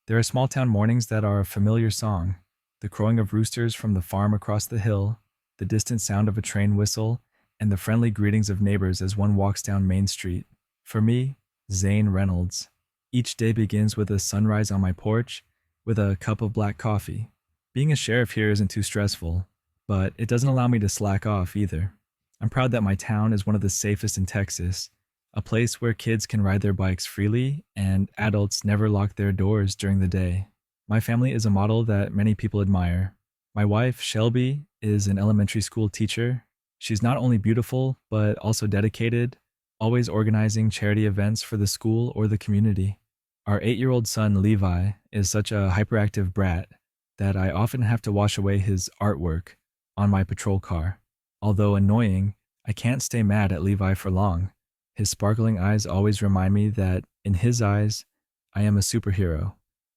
There are small town mornings that are a familiar song, the crowing of roosters from the farm across the hill, the distant sound of a train whistle, and the friendly greetings of neighbors as one walks down Main Street. For me, Zane Reynolds. Each day begins with a sunrise on my porch with a cup of black coffee. Being a sheriff here isn't too stressful, but it doesn't allow me to slack off either. I'm proud that my town is one of the safest in Texas, a place where kids can ride their bikes freely and adults never lock their doors during the day. My family is a model that many people admire. My wife, Shelby, is an elementary school teacher. She's not only beautiful, but also dedicated, always organizing charity events for the school or the community. Our 8-year-old son, Levi, is such a hyperactive brat that I often have to wash away his artwork on my patrol car. Although annoying, I can't stay mad at Levi for long. His sparkling eyes always remind me that, in his eyes, I am a superhero.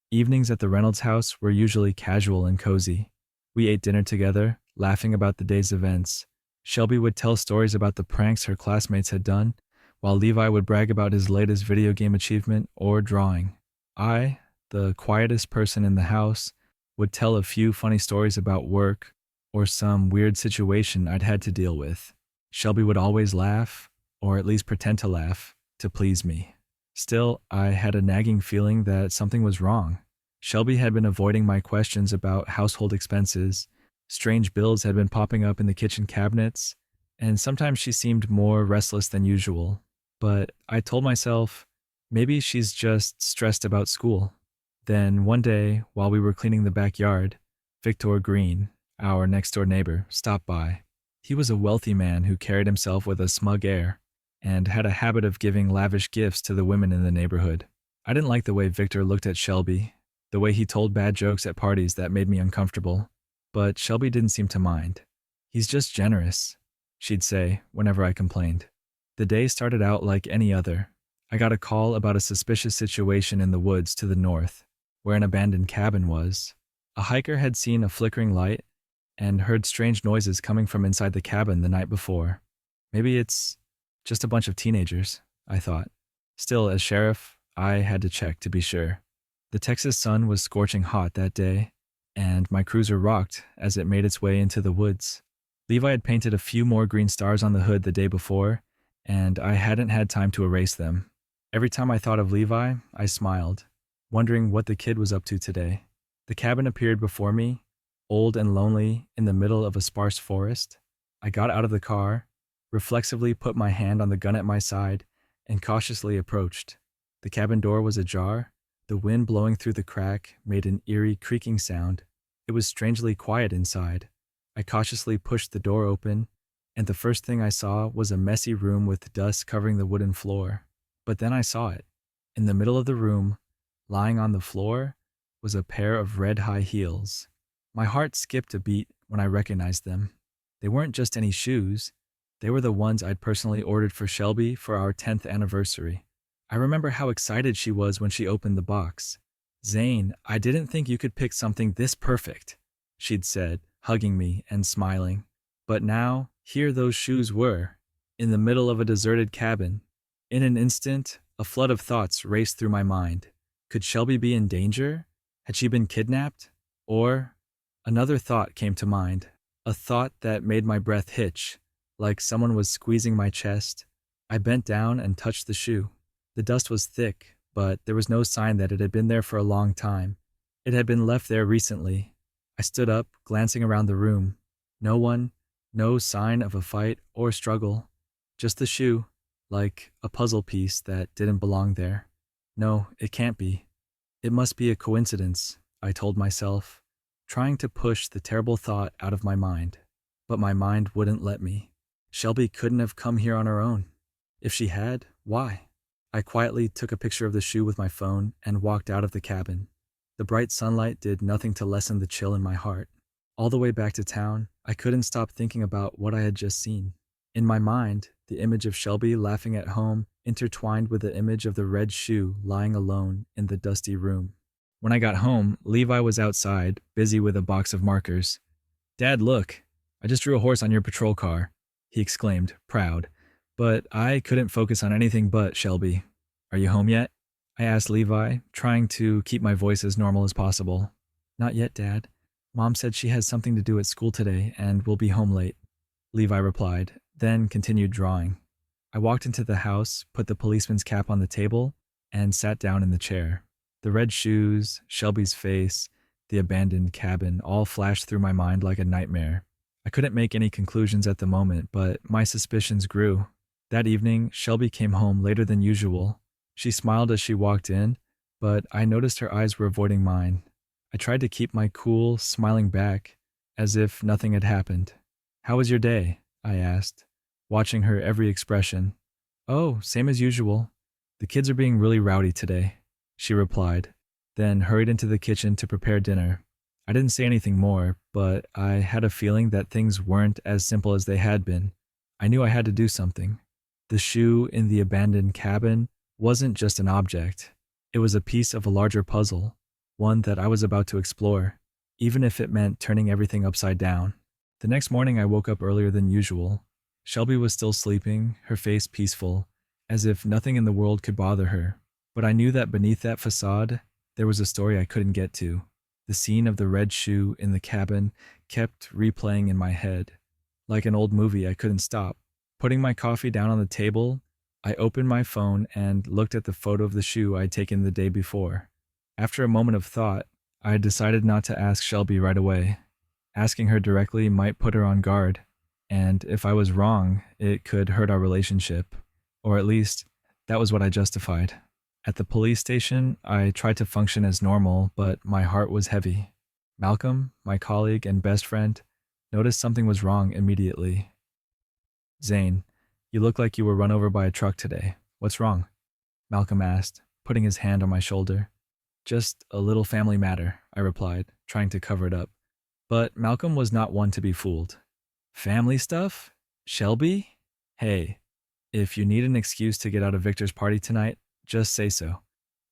Evenings at the Reynolds house were usually casual and cozy. We ate dinner together, laughing about the day's events. Shelby would tell stories about the pranks her classmates had done, while Levi would brag about his latest video game achievement or drawing. I, the quietest person in the house, would tell a few funny stories about work or some weird situation I'd had to deal with. Shelby would always laugh, or at least pretend to laugh, to please me. Still, I had a nagging feeling that something was wrong. Shelby had been avoiding my questions about household expenses, strange bills had been popping up in the kitchen cabinets, and sometimes she seemed more restless than usual. But I told myself, maybe she's just stressed about school. Then one day, while we were cleaning the backyard, Victor Green, our next-door neighbor, stopped by. He was a wealthy man who carried himself with a smug air and had a habit of giving lavish gifts to the women in the neighborhood. I didn't like the way Victor looked at Shelby, the way he told bad jokes at parties that made me uncomfortable. But Shelby didn't seem to mind. "He's just generous," she'd say whenever I complained. The day started out like any other. I got a call about a suspicious situation in the woods to the north, where an abandoned cabin was. A hiker had seen a flickering light and heard strange noises coming from inside the cabin the night before. Maybe it's just a bunch of teenagers, I thought. Still, as sheriff, I had to check to be sure. The Texas sun was scorching hot that day, and my cruiser rocked as it made its way into the woods. Levi had painted a few more green stars on the hood the day before, and I hadn't had time to erase them. Every time I thought of Levi, I smiled, wondering what the kid was up to today. The cabin appeared before me, old and lonely in the middle of a sparse forest. I got out of the car, reflexively put my hand on the gun at my side, and cautiously approached. The cabin door was ajar. The wind blowing through the crack made an eerie creaking sound. It was strangely quiet inside. I cautiously pushed the door open, and the first thing I saw was a messy room with dust covering the wooden floor. But then I saw it. In the middle of the room, lying on the floor, was a pair of red high heels. My heart skipped a beat when I recognized them. They weren't just any shoes. They were the ones I'd personally ordered for Shelby for our 10th anniversary. I remember how excited she was when she opened the box. "Zane, I didn't think you could pick something this perfect," she'd said, hugging me and smiling. But now, here those shoes were, in the middle of a deserted cabin. In an instant, a flood of thoughts raced through my mind. Could Shelby be in danger? Had she been kidnapped? Or another thought came to mind, a thought that made my breath hitch, like someone was squeezing my chest. I bent down and touched the shoe. The dust was thick, but there was no sign that it had been there for a long time. It had been left there recently. I stood up, glancing around the room. No one, no sign of a fight or struggle. Just the shoe, like a puzzle piece that didn't belong there. No, it can't be. It must be a coincidence, I told myself, trying to push the terrible thought out of my mind. But my mind wouldn't let me. Shelby couldn't have come here on her own. If she had, why? I quietly took a picture of the shoe with my phone and walked out of the cabin. The bright sunlight did nothing to lessen the chill in my heart. All the way back to town, I couldn't stop thinking about what I had just seen. In my mind, the image of Shelby laughing at home intertwined with the image of the red shoe lying alone in the dusty room. When I got home, Levi was outside, busy with a box of markers. "Dad, look, I just drew a horse on your patrol car," he exclaimed, proud. But I couldn't focus on anything but Shelby. "Are you home yet?" I asked Levi, trying to keep my voice as normal as possible. Not yet, Dad. Mom said she has something to do at school today and will be home late, Levi replied, then continued drawing. I walked into the house, put the policeman's cap on the table, and sat down in the chair. The red shoes, Shelby's face, the abandoned cabin all flashed through my mind like a nightmare. I couldn't make any conclusions at the moment, but my suspicions grew. That evening, Shelby came home later than usual. She smiled as she walked in, but I noticed her eyes were avoiding mine. I tried to keep my cool, smiling back, as if nothing had happened. "How was your day?" I asked, watching her every expression. "Oh, same as usual. The kids are being really rowdy today," she replied, then hurried into the kitchen to prepare dinner. I didn't say anything more, but I had a feeling that things weren't as simple as they had been. I knew I had to do something. The shoe in the abandoned cabin wasn't just an object. It was a piece of a larger puzzle, one that I was about to explore, even if it meant turning everything upside down. The next morning I woke up earlier than usual. Shelby was still sleeping, her face peaceful, as if nothing in the world could bother her. But I knew that beneath that facade, there was a story I couldn't get to. The scene of the red shoe in the cabin kept replaying in my head. Like an old movie, I couldn't stop. Putting my coffee down on the table, I opened my phone and looked at the photo of the shoe I'd taken the day before. After a moment of thought, I decided not to ask Shelby right away. Asking her directly might put her on guard, and if I was wrong, it could hurt our relationship. Or at least, that was what I justified. At the police station, I tried to function as normal, but my heart was heavy. Malcolm, my colleague and best friend, noticed something was wrong immediately. "Zane, you look like you were run over by a truck today. What's wrong?" Malcolm asked, putting his hand on my shoulder. "Just a little family matter," I replied, trying to cover it up. But Malcolm was not one to be fooled. "Family stuff? Shelby? Hey, if you need an excuse to get out of Victor's party tonight, just say so.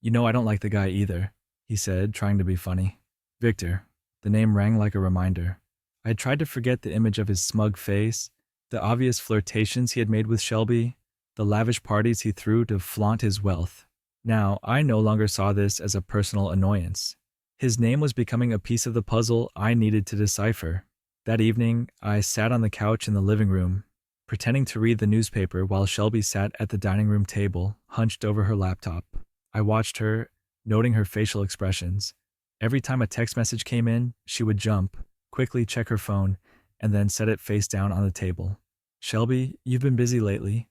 You know I don't like the guy either," he said, trying to be funny. Victor. The name rang like a reminder. I had tried to forget the image of his smug face, the obvious flirtations he had made with Shelby, the lavish parties he threw to flaunt his wealth. Now, I no longer saw this as a personal annoyance. His name was becoming a piece of the puzzle I needed to decipher. That evening, I sat on the couch in the living room, pretending to read the newspaper while Shelby sat at the dining room table, hunched over her laptop. I watched her, noting her facial expressions. Every time a text message came in, she would jump, quickly check her phone, and then set it face down on the table. "Shelby, you've been busy lately.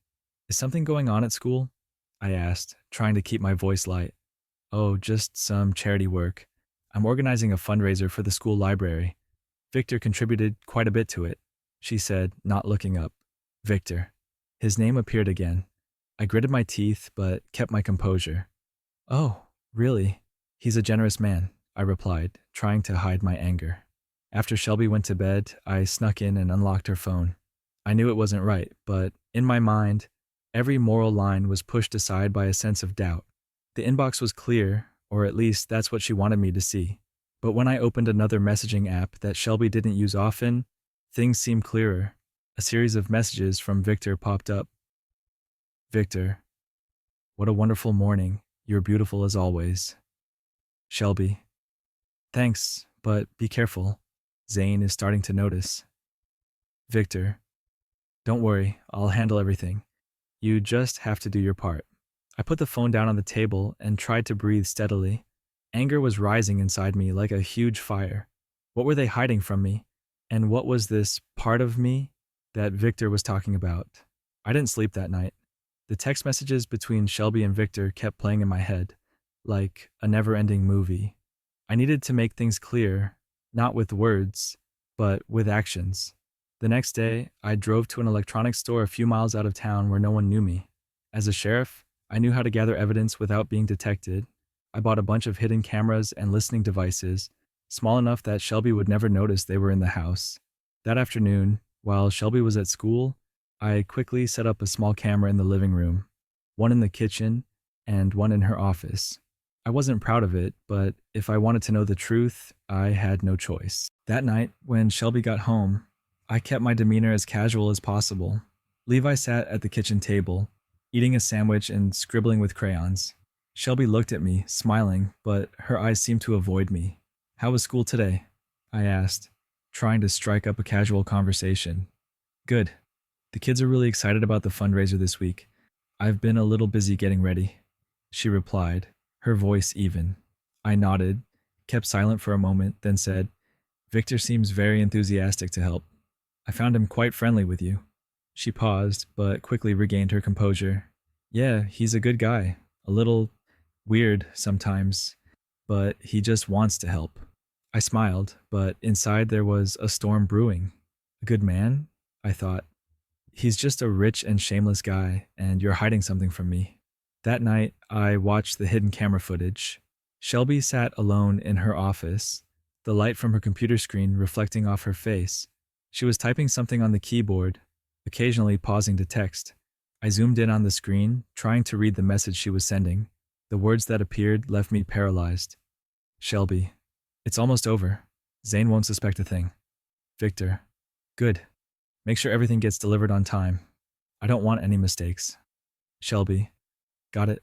Is something going on at school?" I asked, trying to keep my voice light. "Oh, just some charity work. I'm organizing a fundraiser for the school library. Victor contributed quite a bit to it," she said, not looking up. Victor. His name appeared again. I gritted my teeth, but kept my composure. "Oh, really? He's a generous man," I replied, trying to hide my anger. After Shelby went to bed, I snuck in and unlocked her phone. I knew it wasn't right, but in my mind, every moral line was pushed aside by a sense of doubt. The inbox was clear, or at least that's what she wanted me to see. But when I opened another messaging app that Shelby didn't use often, things seemed clearer. A series of messages from Victor popped up. "Victor, what a wonderful morning. You're beautiful as always." Shelby, "Thanks, but be careful. Zane is starting to notice." Victor, "Don't worry, I'll handle everything. You just have to do your part." I put the phone down on the table and tried to breathe steadily. Anger was rising inside me like a huge fire. What were they hiding from me? And what was this part of me that Victor was talking about? I didn't sleep that night. The text messages between Shelby and Victor kept playing in my head, like a never-ending movie. I needed to make things clear, not with words, but with actions. The next day, I drove to an electronics store a few miles out of town where no one knew me. As a sheriff, I knew how to gather evidence without being detected. I bought a bunch of hidden cameras and listening devices, small enough that Shelby would never notice they were in the house. That afternoon, while Shelby was at school, I quickly set up a small camera in the living room, one in the kitchen, and one in her office. I wasn't proud of it, but if I wanted to know the truth, I had no choice. That night, when Shelby got home, I kept my demeanor as casual as possible. Levi sat at the kitchen table, eating a sandwich and scribbling with crayons. Shelby looked at me, smiling, but her eyes seemed to avoid me. How was school today? I asked, trying to strike up a casual conversation. Good. The kids are really excited about the fundraiser this week. I've been a little busy getting ready, she replied, her voice even. I nodded, kept silent for a moment, then said, Victor seems very enthusiastic to help. I found him quite friendly with you. She paused, but quickly regained her composure. Yeah, he's a good guy. A little weird sometimes, but he just wants to help. I smiled, but inside there was a storm brewing. A good man? I thought. He's just a rich and shameless guy, and you're hiding something from me. That night, I watched the hidden camera footage. Shelby sat alone in her office, the light from her computer screen reflecting off her face. She was typing something on the keyboard, occasionally pausing to text. I zoomed in on the screen, trying to read the message she was sending. The words that appeared left me paralyzed. Shelby. It's almost over. Zane won't suspect a thing. Victor. Good. Make sure everything gets delivered on time. I don't want any mistakes. Shelby. Got it.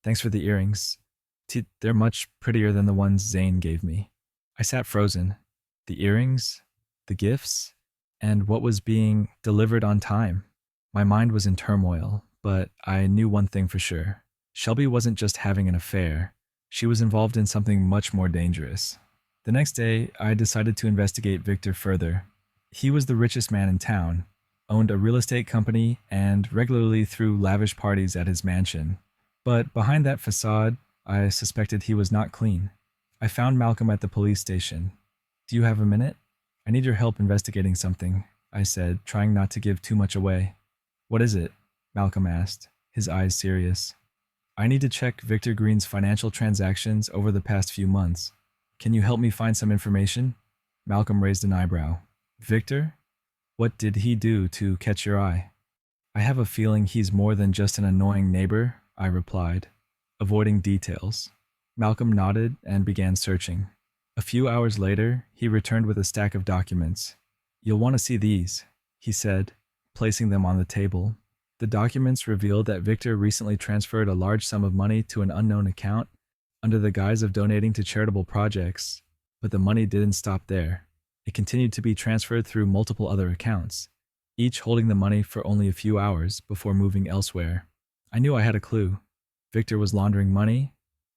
Thanks for the earrings. They're much prettier than the ones Zane gave me. I sat frozen. The earrings? The gifts? And what was being delivered on time? My mind was in turmoil, but I knew one thing for sure. Shelby wasn't just having an affair. She was involved in something much more dangerous. The next day, I decided to investigate Victor further. He was the richest man in town, owned a real estate company, and regularly threw lavish parties at his mansion. But behind that facade, I suspected he was not clean. I found Malcolm at the police station. Do you have a minute? I need your help investigating something, I said, trying not to give too much away. What is it? Malcolm asked, his eyes serious. I need to check Victor Green's financial transactions over the past few months. Can you help me find some information? Malcolm raised an eyebrow. Victor? What did he do to catch your eye? I have a feeling he's more than just an annoying neighbor, I replied, avoiding details. Malcolm nodded and began searching. A few hours later, he returned with a stack of documents. You'll want to see these, he said, placing them on the table. The documents revealed that Victor recently transferred a large sum of money to an unknown account under the guise of donating to charitable projects, but the money didn't stop there. It continued to be transferred through multiple other accounts, each holding the money for only a few hours before moving elsewhere. I knew I had a clue. Victor was laundering money,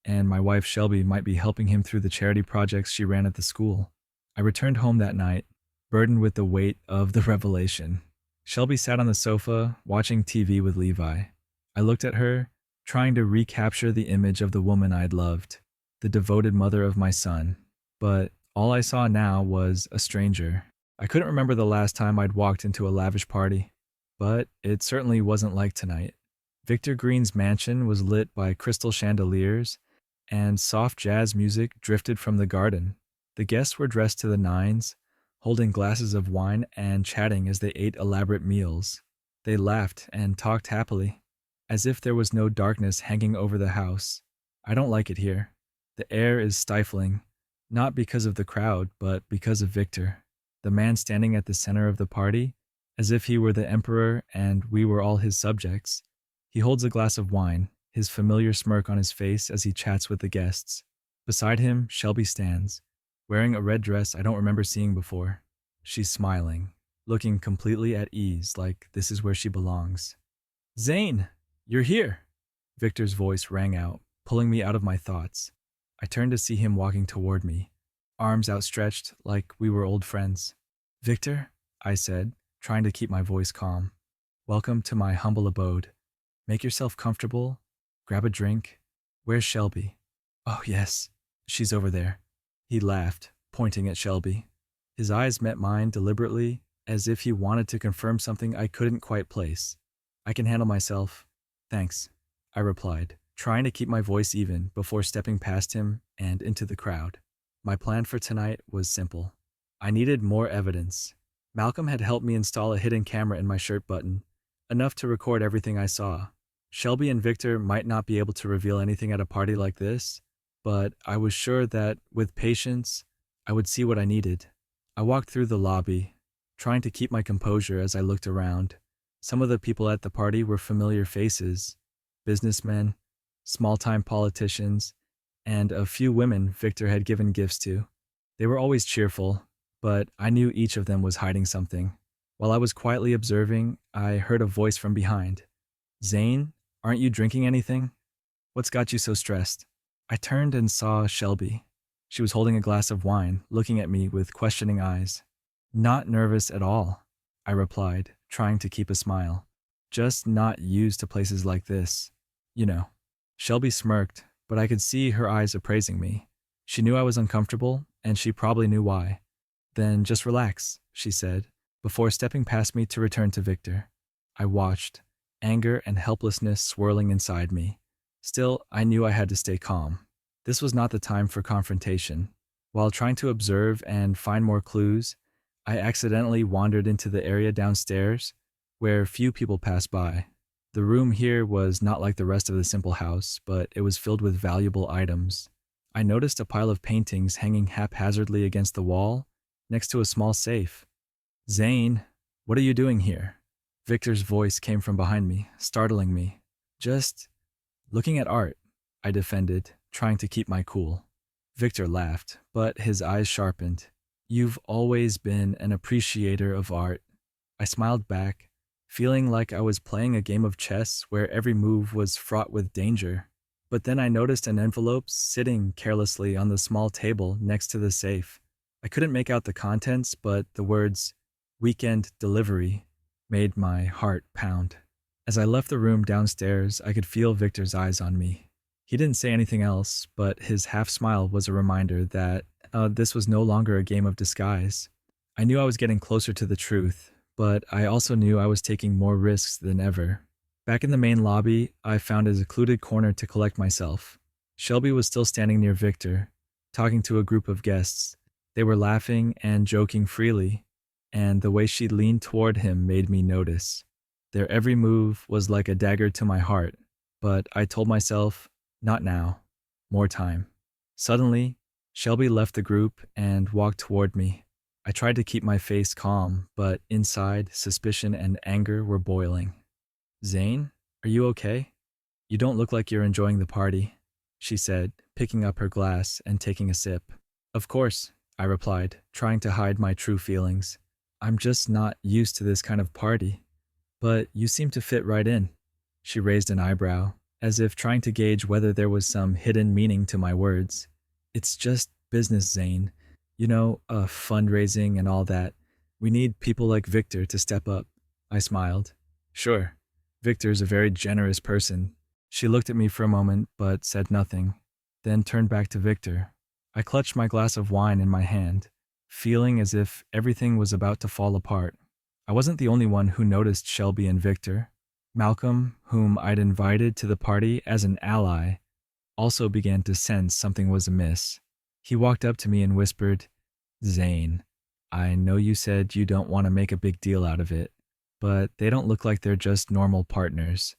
and my wife Shelby might be helping him through the charity projects she ran at the school. I returned home that night, burdened with the weight of the revelation. Shelby sat on the sofa, watching TV with Levi. I looked at her, trying to recapture the image of the woman I'd loved, the devoted mother of my son. But all I saw now was a stranger. I couldn't remember the last time I'd walked into a lavish party, but it certainly wasn't like tonight. Victor Green's mansion was lit by crystal chandeliers, and soft jazz music drifted from the garden. The guests were dressed to the nines, holding glasses of wine and chatting as they ate elaborate meals. They laughed and talked happily, as if there was no darkness hanging over the house. I don't like it here. The air is stifling, not because of the crowd, but because of Victor, the man standing at the center of the party, as if he were the emperor and we were all his subjects. He holds a glass of wine, his familiar smirk on his face as he chats with the guests. Beside him, Shelby stands, wearing a red dress I don't remember seeing before. She's smiling, looking completely at ease, like this is where she belongs. Zane, you're here! Victor's voice rang out, pulling me out of my thoughts. I turned to see him walking toward me, arms outstretched like we were old friends. Victor, I said, trying to keep my voice calm. Welcome to my humble abode. Make yourself comfortable, grab a drink. Where's Shelby? Oh yes, she's over there. He laughed, pointing at Shelby. His eyes met mine deliberately, as if he wanted to confirm something I couldn't quite place. I can handle myself. Thanks, I replied, trying to keep my voice even before stepping past him and into the crowd. My plan for tonight was simple. I needed more evidence. Malcolm had helped me install a hidden camera in my shirt button, enough to record everything I saw. Shelby and Victor might not be able to reveal anything at a party like this, but I was sure that, with patience, I would see what I needed. I walked through the lobby, trying to keep my composure as I looked around. Some of the people at the party were familiar faces, businessmen, small-time politicians, and a few women Victor had given gifts to. They were always cheerful, but I knew each of them was hiding something. While I was quietly observing, I heard a voice from behind. Zane, aren't you drinking anything? What's got you so stressed? I turned and saw Shelby. She was holding a glass of wine, looking at me with questioning eyes. Not nervous at all, I replied, trying to keep a smile. Just not used to places like this. You know. Shelby smirked, but I could see her eyes appraising me. She knew I was uncomfortable, and she probably knew why. Then just relax, she said, before stepping past me to return to Victor. I watched, anger and helplessness swirling inside me. Still, I knew I had to stay calm. This was not the time for confrontation. While trying to observe and find more clues, I accidentally wandered into the area downstairs, where few people passed by. The room here was not like the rest of the simple house, but it was filled with valuable items. I noticed a pile of paintings hanging haphazardly against the wall, next to a small safe. Zane, what are you doing here? Victor's voice came from behind me, startling me. Just looking at art, I defended, trying to keep my cool. Victor laughed, but his eyes sharpened. You've always been an appreciator of art. I smiled back, feeling like I was playing a game of chess where every move was fraught with danger. But then I noticed an envelope sitting carelessly on the small table next to the safe. I couldn't make out the contents, but the words, "Weekend Delivery," made my heart pound. As I left the room downstairs, I could feel Victor's eyes on me. He didn't say anything else, but his half-smile was a reminder that this was no longer a game of disguise. I knew I was getting closer to the truth, but I also knew I was taking more risks than ever. Back in the main lobby, I found a secluded corner to collect myself. Shelby was still standing near Victor, talking to a group of guests. They were laughing and joking freely, and the way she leaned toward him made me notice. Their every move was like a dagger to my heart, but I told myself, not now, more time. Suddenly, Shelby left the group and walked toward me. I tried to keep my face calm, but inside, suspicion and anger were boiling. Zane, are you okay? You don't look like you're enjoying the party, she said, picking up her glass and taking a sip. Of course, I replied, trying to hide my true feelings. I'm just not used to this kind of party. But you seem to fit right in. She raised an eyebrow, as if trying to gauge whether there was some hidden meaning to my words. It's just business, Zane. You know, fundraising and all that. We need people like Victor to step up. I smiled. Sure. Victor's a very generous person. She looked at me for a moment, but said nothing, then turned back to Victor. I clutched my glass of wine in my hand, feeling as if everything was about to fall apart. I wasn't the only one who noticed Shelby and Victor. Malcolm, whom I'd invited to the party as an ally, also began to sense something was amiss. He walked up to me and whispered, Zane, I know you said you don't want to make a big deal out of it, but they don't look like they're just normal partners.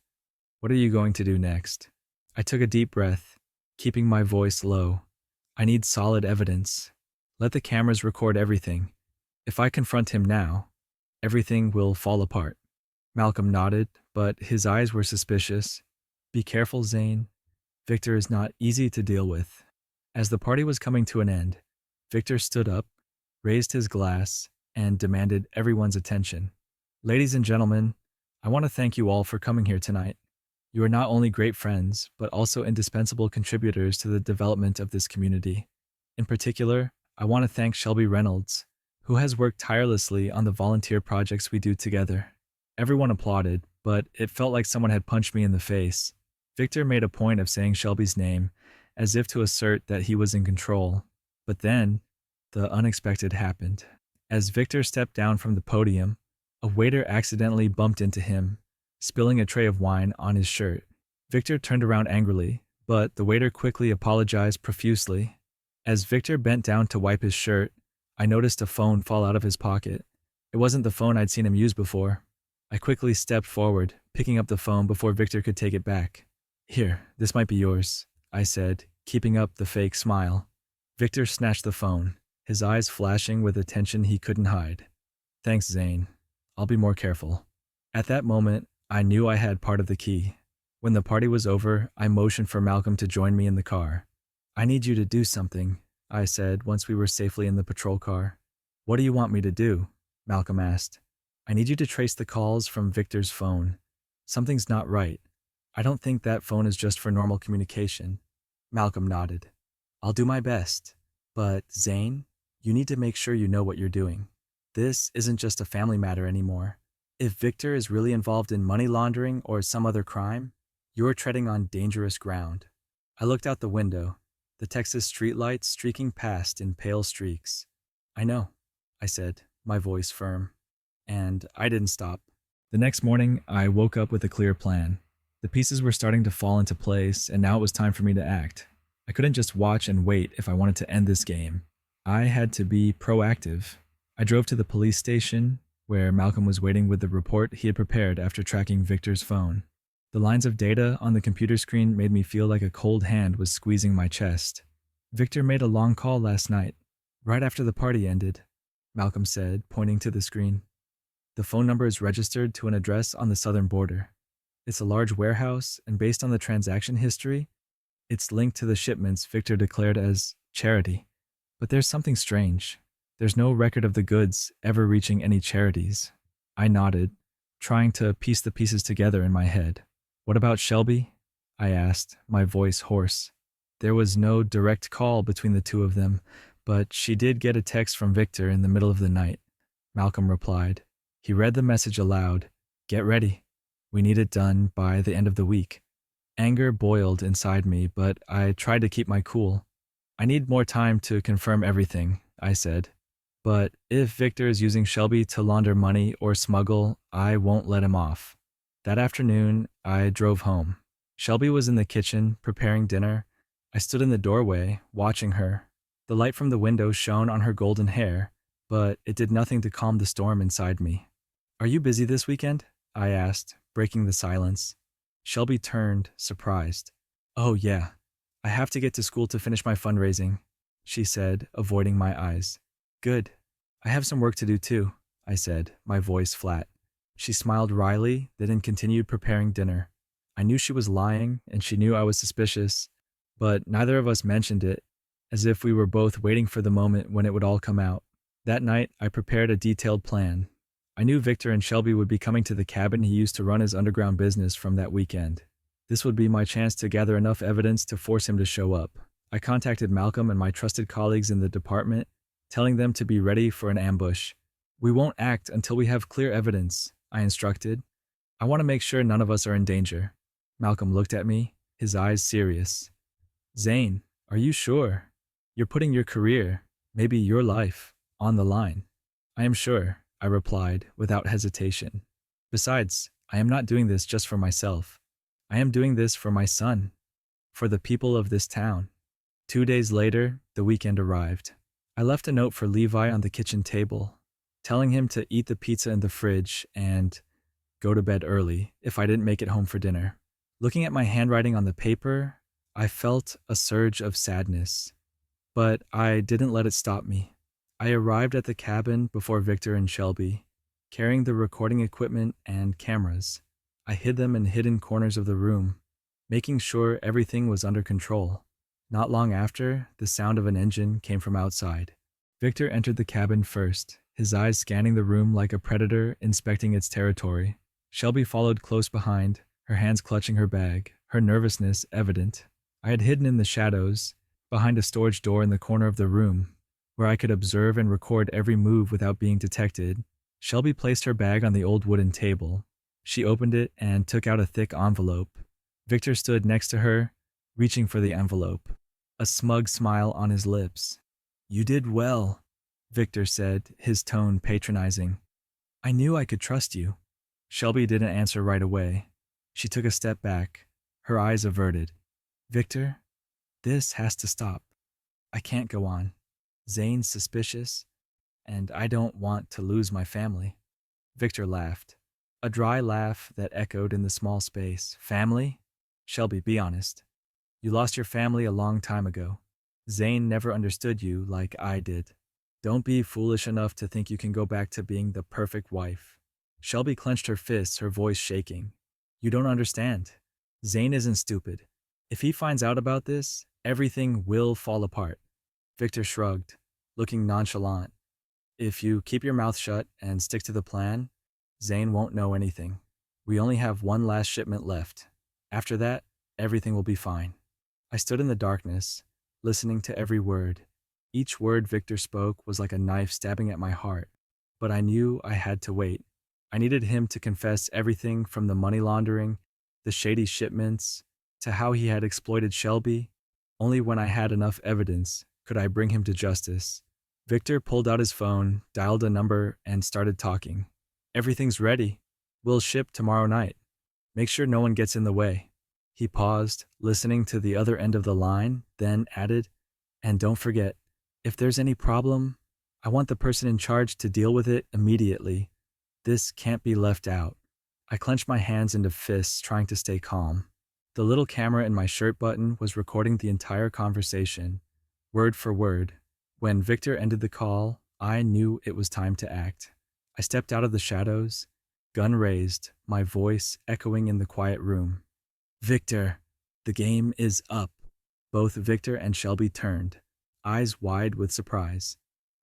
What are you going to do next? I took a deep breath, keeping my voice low. I need solid evidence. Let the cameras record everything. If I confront him now, everything will fall apart. Malcolm nodded, but his eyes were suspicious. Be careful, Zane. Victor is not easy to deal with. As the party was coming to an end, Victor stood up, raised his glass, and demanded everyone's attention. Ladies and gentlemen, I want to thank you all for coming here tonight. You are not only great friends, but also indispensable contributors to the development of this community. In particular, I want to thank Shelby Reynolds, who has worked tirelessly on the volunteer projects we do together. Everyone applauded, but it felt like someone had punched me in the face. Victor made a point of saying Shelby's name, as if to assert that he was in control. But then, the unexpected happened. As Victor stepped down from the podium, a waiter accidentally bumped into him, spilling a tray of wine on his shirt. Victor turned around angrily, but the waiter quickly apologized profusely. As Victor bent down to wipe his shirt, I noticed a phone fall out of his pocket. It wasn't the phone I'd seen him use before. I quickly stepped forward, picking up the phone before Victor could take it back. Here, this might be yours, I said, keeping up the fake smile. Victor snatched the phone, his eyes flashing with attention he couldn't hide. Thanks, Zane. I'll be more careful. At that moment, I knew I had part of the key. When the party was over, I motioned for Malcolm to join me in the car. I need you to do something, I said once we were safely in the patrol car. What do you want me to do? Malcolm asked. I need you to trace the calls from Victor's phone. Something's not right. I don't think that phone is just for normal communication. Malcolm nodded. I'll do my best. But, Zane, you need to make sure you know what you're doing. This isn't just a family matter anymore. If Victor is really involved in money laundering or some other crime, you're treading on dangerous ground. I looked out the window, the Texas streetlights streaking past in pale streaks. I know, I said, my voice firm. And I didn't stop. The next morning, I woke up with a clear plan. The pieces were starting to fall into place, and now it was time for me to act. I couldn't just watch and wait if I wanted to end this game. I had to be proactive. I drove to the police station, where Malcolm was waiting with the report he had prepared after tracking Victor's phone. The lines of data on the computer screen made me feel like a cold hand was squeezing my chest. Victor made a long call last night, right after the party ended, Malcolm said, pointing to the screen. The phone number is registered to an address on the southern border. It's a large warehouse, and based on the transaction history, it's linked to the shipments Victor declared as charity. But there's something strange. There's no record of the goods ever reaching any charities. I nodded, trying to piece the pieces together in my head. What about Shelby? I asked, my voice hoarse. There was no direct call between the two of them, but she did get a text from Victor in the middle of the night. Malcolm replied. He read the message aloud. Get ready. We need it done by the end of the week. Anger boiled inside me, but I tried to keep my cool. I need more time to confirm everything, I said. But if Victor is using Shelby to launder money or smuggle, I won't let him off. That afternoon, I drove home. Shelby was in the kitchen, preparing dinner. I stood in the doorway, watching her. The light from the window shone on her golden hair, but it did nothing to calm the storm inside me. Are you busy this weekend? I asked, breaking the silence. Shelby turned, surprised. Oh, yeah. I have to get to school to finish my fundraising, she said, avoiding my eyes. Good. I have some work to do too, I said, my voice flat. She smiled wryly, then continued preparing dinner. I knew she was lying, and she knew I was suspicious, but neither of us mentioned it, as if we were both waiting for the moment when it would all come out. That night, I prepared a detailed plan. I knew Victor and Shelby would be coming to the cabin he used to run his underground business from that weekend. This would be my chance to gather enough evidence to force him to show up. I contacted Malcolm and my trusted colleagues in the department, telling them to be ready for an ambush. We won't act until we have clear evidence, I instructed. I want to make sure none of us are in danger. Malcolm looked at me, his eyes serious. Zane, are you sure? You're putting your career, maybe your life, on the line. I am sure, I replied without hesitation. Besides, I am not doing this just for myself. I am doing this for my son, for the people of this town. 2 days later, the weekend arrived. I left a note for Levi on the kitchen table, telling him to eat the pizza in the fridge and go to bed early if I didn't make it home for dinner. Looking at my handwriting on the paper, I felt a surge of sadness, but I didn't let it stop me. I arrived at the cabin before Victor and Shelby, carrying the recording equipment and cameras. I hid them in hidden corners of the room, making sure everything was under control. Not long after, the sound of an engine came from outside. Victor entered the cabin first, his eyes scanning the room like a predator inspecting its territory. Shelby followed close behind, her hands clutching her bag, her nervousness evident. I had hidden in the shadows, behind a storage door in the corner of the room, where I could observe and record every move without being detected. Shelby placed her bag on the old wooden table. She opened it and took out a thick envelope. Victor stood next to her, reaching for the envelope, a smug smile on his lips. You did well, Victor said, his tone patronizing. I knew I could trust you. Shelby didn't answer right away. She took a step back, her eyes averted. Victor, this has to stop. I can't go on. Zane's suspicious, and I don't want to lose my family. Victor laughed, a dry laugh that echoed in the small space. Family? Shelby, be honest. You lost your family a long time ago. Zane never understood you like I did. Don't be foolish enough to think you can go back to being the perfect wife. Shelby clenched her fists, her voice shaking. You don't understand. Zane isn't stupid. If he finds out about this, everything will fall apart. Victor shrugged, looking nonchalant. If you keep your mouth shut and stick to the plan, Zane won't know anything. We only have one last shipment left. After that, everything will be fine. I stood in the darkness, listening to every word. Each word Victor spoke was like a knife stabbing at my heart, but I knew I had to wait. I needed him to confess everything from the money laundering, the shady shipments, to how he had exploited Shelby. Only when I had enough evidence could I bring him to justice. Victor pulled out his phone, dialed a number, and started talking. Everything's ready. We'll ship tomorrow night. Make sure no one gets in the way. He paused, listening to the other end of the line, then added, and don't forget, if there's any problem, I want the person in charge to deal with it immediately. This can't be left out. I clenched my hands into fists, trying to stay calm. The little camera in my shirt button was recording the entire conversation, word for word. When Victor ended the call, I knew it was time to act. I stepped out of the shadows, gun raised, my voice echoing in the quiet room. Victor, the game is up. Both Victor and Shelby turned, eyes wide with surprise.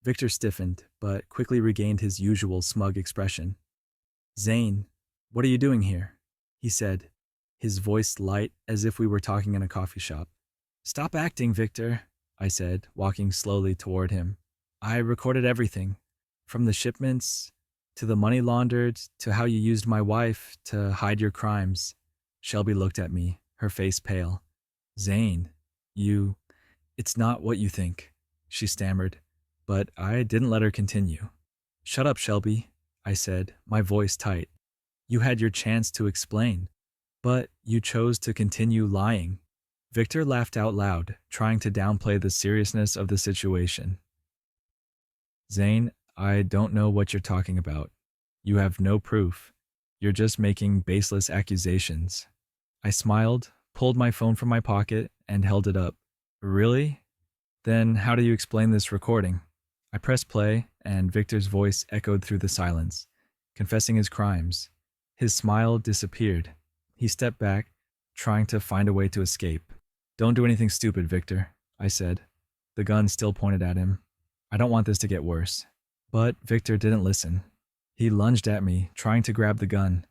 Victor stiffened, but quickly regained his usual smug expression. Zane, what are you doing here? He said, his voice light as if we were talking in a coffee shop. Stop acting, Victor, I said, walking slowly toward him. I recorded everything, from the shipments, to the money laundered, to how you used my wife to hide your crimes. Shelby looked at me, her face pale. Zane, it's not what you think, she stammered, but I didn't let her continue. Shut up, Shelby, I said, my voice tight. You had your chance to explain, but you chose to continue lying. Victor laughed out loud, trying to downplay the seriousness of the situation. Zane, I don't know what you're talking about. You have no proof. You're just making baseless accusations. I smiled, pulled my phone from my pocket, and held it up. Really? Then how do you explain this recording? I pressed play, and Victor's voice echoed through the silence, confessing his crimes. His smile disappeared. He stepped back, trying to find a way to escape. Don't do anything stupid, Victor, I said. The gun still pointed at him. I don't want this to get worse. But Victor didn't listen. He lunged at me, trying to grab the gun.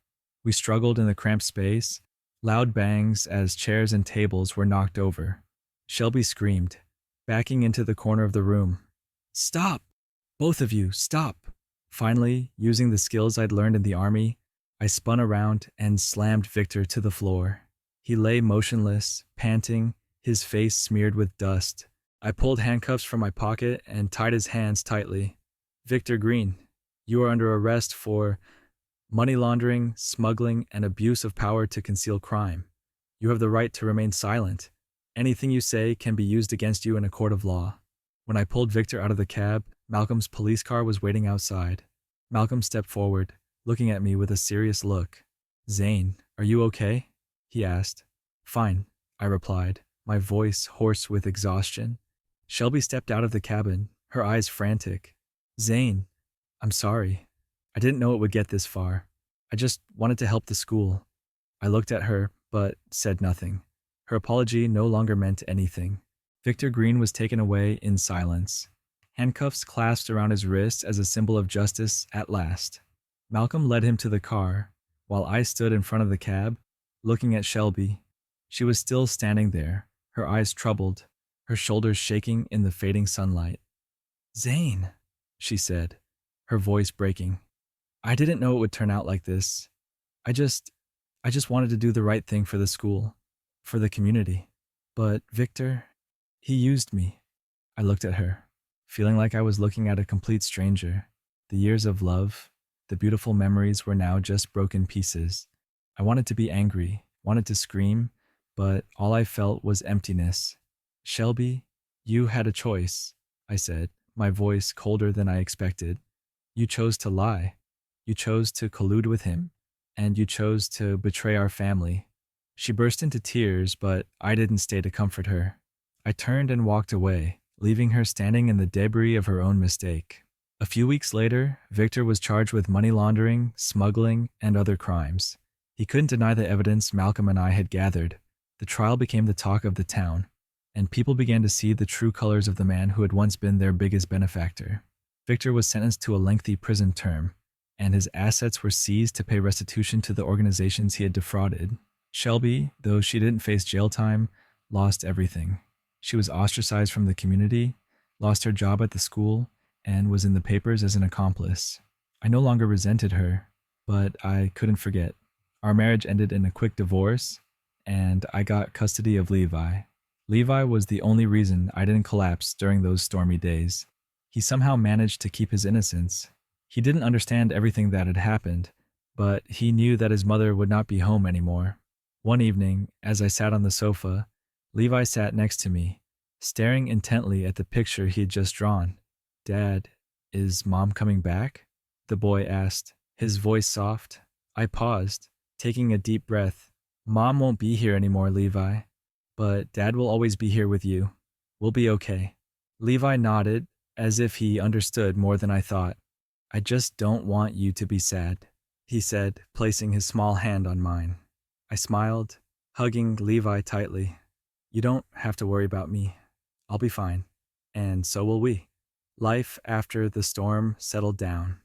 We struggled in the cramped space, loud bangs as chairs and tables were knocked over. Shelby screamed, backing into the corner of the room. Stop! Both of you, stop! Finally, using the skills I'd learned in the army, I spun around and slammed Victor to the floor. He lay motionless, panting, his face smeared with dust. I pulled handcuffs from my pocket and tied his hands tightly. Victor Green, you are under arrest for money laundering, smuggling, and abuse of power to conceal crime. You have the right to remain silent. Anything you say can be used against you in a court of law. When I pulled Victor out of the cab, Malcolm's police car was waiting outside. Malcolm stepped forward, looking at me with a serious look. Zane, are you okay? He asked. Fine, I replied, my voice hoarse with exhaustion. Shelby stepped out of the cabin, her eyes frantic. Zane, I'm sorry. I didn't know it would get this far. I just wanted to help the school. I looked at her, but said nothing. Her apology no longer meant anything. Victor Green was taken away in silence, handcuffs clasped around his wrists as a symbol of justice at last. Malcolm led him to the car, while I stood in front of the cab, looking at Shelby. She was still standing there, her eyes troubled, her shoulders shaking in the fading sunlight. Zane, she said, her voice breaking. I didn't know it would turn out like this. I just wanted to do the right thing for the school, for the community. But Victor, he used me. I looked at her, feeling like I was looking at a complete stranger. The years of love, the beautiful memories were now just broken pieces. I wanted to be angry, wanted to scream, but all I felt was emptiness. Shelby, you had a choice, I said, my voice colder than I expected. You chose to lie. You chose to collude with him, and you chose to betray our family. She burst into tears, but I didn't stay to comfort her. I turned and walked away, leaving her standing in the debris of her own mistake. A few weeks later, Victor was charged with money laundering, smuggling, and other crimes. He couldn't deny the evidence Malcolm and I had gathered. The trial became the talk of the town, and people began to see the true colors of the man who had once been their biggest benefactor. Victor was sentenced to a lengthy prison term, and his assets were seized to pay restitution to the organizations he had defrauded. Shelby, though she didn't face jail time, lost everything. She was ostracized from the community, lost her job at the school, and was in the papers as an accomplice. I no longer resented her, but I couldn't forget. Our marriage ended in a quick divorce, and I got custody of Levi. Levi was the only reason I didn't collapse during those stormy days. He somehow managed to keep his innocence. He didn't understand everything that had happened, but he knew that his mother would not be home anymore. One evening, as I sat on the sofa, Levi sat next to me, staring intently at the picture he had just drawn. "Dad, is Mom coming back?" the boy asked, his voice soft. I paused, taking a deep breath. "Mom won't be here anymore, Levi, but Dad will always be here with you. We'll be okay." Levi nodded, as if he understood more than I thought. "I just don't want you to be sad," he said, placing his small hand on mine. I smiled, hugging Levi tightly. "You don't have to worry about me. I'll be fine, and so will we." Life after the storm settled down.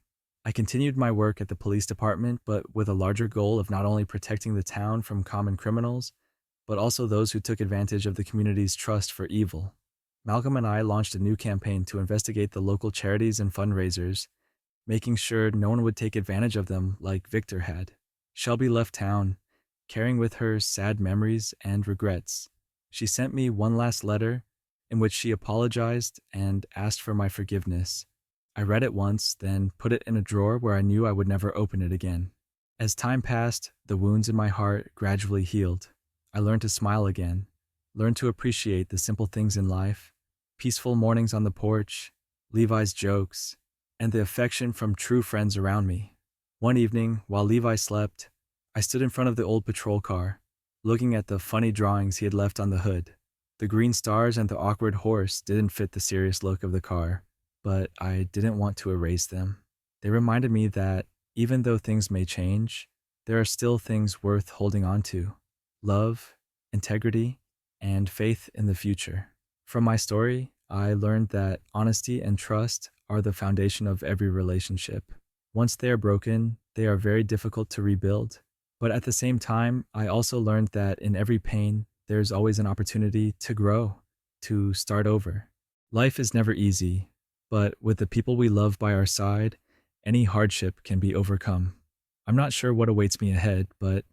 I continued my work at the police department, but with a larger goal of not only protecting the town from common criminals, but also those who took advantage of the community's trust for evil. Malcolm and I launched a new campaign to investigate the local charities and fundraisers, making sure no one would take advantage of them like Victor had. Shelby left town, carrying with her sad memories and regrets. She sent me one last letter in which she apologized and asked for my forgiveness. I read it once, then put it in a drawer where I knew I would never open it again. As time passed, the wounds in my heart gradually healed. I learned to smile again, learned to appreciate the simple things in life, peaceful mornings on the porch, Levi's jokes, and the affection from true friends around me. One evening, while Levi slept, I stood in front of the old patrol car, looking at the funny drawings he had left on the hood. The green stars and the awkward horse didn't fit the serious look of the car, but I didn't want to erase them. They reminded me that even though things may change, there are still things worth holding on to: love, integrity, and faith in the future. From my story, I learned that honesty and trust are the foundation of every relationship. Once they are broken, they are very difficult to rebuild. But at the same time, I also learned that in every pain, there's always an opportunity to grow, to start over. Life is never easy, but with the people we love by our side, any hardship can be overcome. I'm not sure what awaits me ahead, but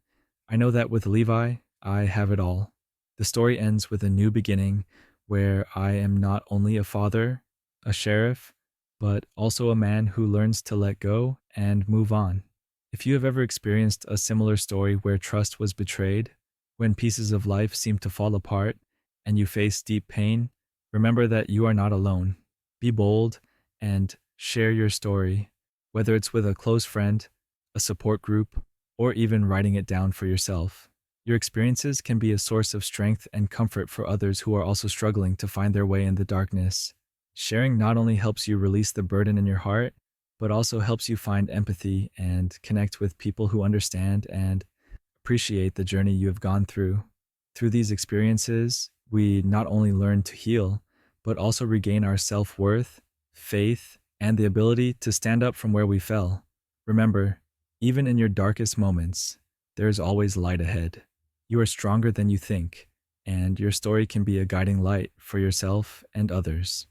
I know that with Levi, I have it all. The story ends with a new beginning where I am not only a father, a sheriff, but also a man who learns to let go and move on. If you have ever experienced a similar story where trust was betrayed, when pieces of life seem to fall apart and you face deep pain, remember that you are not alone. Be bold and share your story, whether it's with a close friend, a support group, or even writing it down for yourself. Your experiences can be a source of strength and comfort for others who are also struggling to find their way in the darkness. Sharing not only helps you release the burden in your heart, but also helps you find empathy and connect with people who understand and appreciate the journey you have gone through. Through these experiences, we not only learn to heal, but also regain our self-worth, faith, and the ability to stand up from where we fell. Remember, even in your darkest moments, there is always light ahead. You are stronger than you think, and your story can be a guiding light for yourself and others.